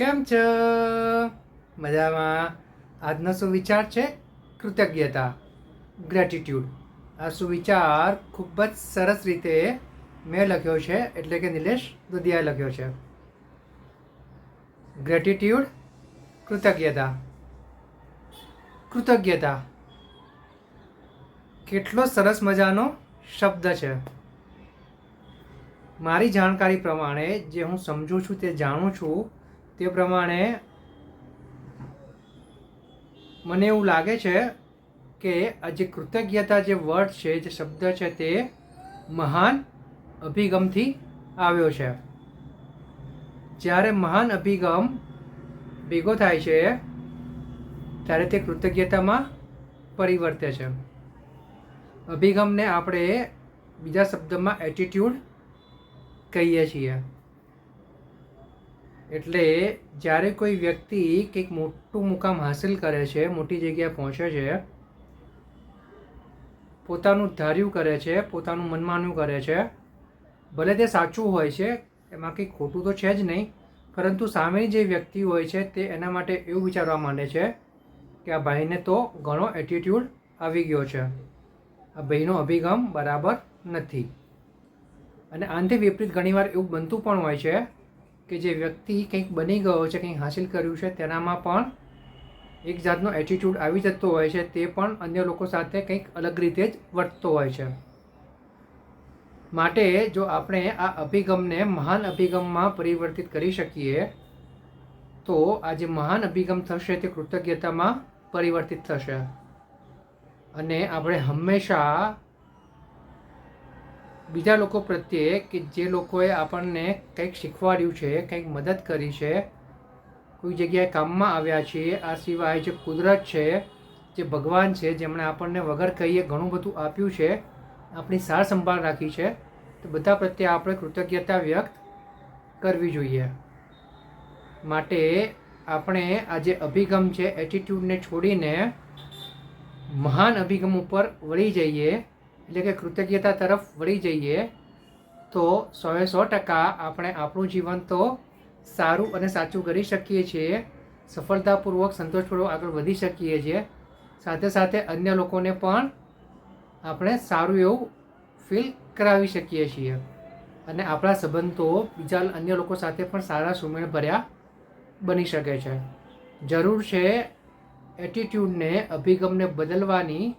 કેમ છો? મજામાં. આજનો સુવિચાર છે કૃતજ્ઞતા, ગ્રેટિટ્યૂડ. આ સુવિચાર ખૂબ જ સરસ રીતે મેં લખ્યો છે, એટલે કે નિલેશ દુધિયાએ લખ્યો છે. ગ્રેટિટ્યૂડ, કૃતજ્ઞતા. કૃતજ્ઞતા કેટલો સરસ મજાનો શબ્દ છે. મારી જાણકારી પ્રમાણે જે હું સમજું છું, તે જાણું છું, તે પ્રમાણે મને એવું લાગે છે કે આ જે કૃતજ્ઞતા જે વર્ડ છે, જે શબ્દ છે, તે મહાન અભિગમથી આવ્યો છે. જ્યારે મહાન અભિગમ ભેગો થાય છે ત્યારે તે કૃતજ્ઞતામાં પરિવર્તે છે. અભિગમને આપણે બીજા શબ્દમાં એટીટ્યૂડ કહીએ છીએ. એટલે જ્યારે કોઈ વ્યક્તિ કંઈક મોટું મુકામ હાંસિલ કરે છે, મોટી જગ્યાએ પહોંચે છે, પોતાનું ધાર્યું કરે છે, પોતાનું મનમાન્યું કરે છે, ભલે તે સાચું હોય છે, એમાં કંઈ ખોટું તો છે જ નહીં, પરંતુ સામેની જે વ્યક્તિ હોય છે તે એના માટે એવું વિચારવા માંડે છે કે આ ભાઈને તો ઘણો એટીટ્યૂડ આવી ગયો છે, આ ભાઈનો અભિગમ બરાબર નથી. અને આનાથી વિપરીત ઘણીવાર એવું બનતું પણ હોય છે કે જે વ્યક્તિ કંઈક બની ગયો છે, કંઈક હાંસિલ કર્યું છે, તેનામાં પણ એક જાતનો એટીટ્યૂડ આવી જતો હોય છે, તે પણ અન્ય લોકો સાથે કંઈક અલગ રીતે જ વર્તતો હોય છે. માટે જો આપણે આ અભિગમને મહાન અભિગમમાં પરિવર્તિત કરી શકીએ તો આ જે મહાન અભિગમ થશે તે કૃતજ્ઞતામાં પરિવર્તિત થશે. અને આપણે હંમેશા બીજા લોકો પ્રત્યે કે જે લોકોએ આપણને કંઈક શીખવાડ્યું છે, કંઈક મદદ કરી છે, કોઈ જગ્યાએ કામમાં આવ્યા છીએ, આ સિવાય જે કુદરત છે, જે ભગવાન છે, જેમણે આપણને વગર કહીએ ઘણું બધું આપ્યું છે, આપણી સાર સંભાળ રાખી છે, તો બધા પ્રત્યે આપણે કૃતજ્ઞતા વ્યક્ત કરવી જોઈએ. માટે આપણે આ જે અભિગમ છે, એટીટ્યૂડને છોડીને મહાન અભિગમ ઉપર વળી જઈએ, એટલે કે કૃતજ્ઞતા તરફ વળી જઈએ, તો 100% આપણે આપણું જીવન તો સારું અને સાચું કરી શકીએ છીએ, સફળતાપૂર્વક સંતોષપૂર્વક આગળ વધી શકીએ છીએ, સાથે સાથે અન્ય લોકોને પણ આપણે સારું એવું ફીલ કરાવી શકીએ છીએ, અને આપણા સંબંધો બીજા અન્ય લોકો સાથે પણ સારા સુમેળભર્યા બની શકે છે. જરૂર છે એટીટ્યૂડને, અભિગમને બદલવાની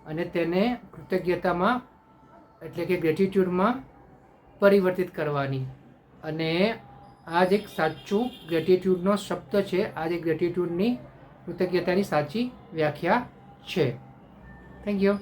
અને તેને કૃતજ્ઞતામાં એટલે કે ગ્રેટિટ્યૂડમાં પરિવર્તિત કરવાની. અને આ જ એક સાચું ગ્રેટિટ્યૂડનો શબ્દ છે, આ જ ગ્રેટિટ્યૂડની કૃતજ્ઞતાની સાચી વ્યાખ્યા છે. Thank you.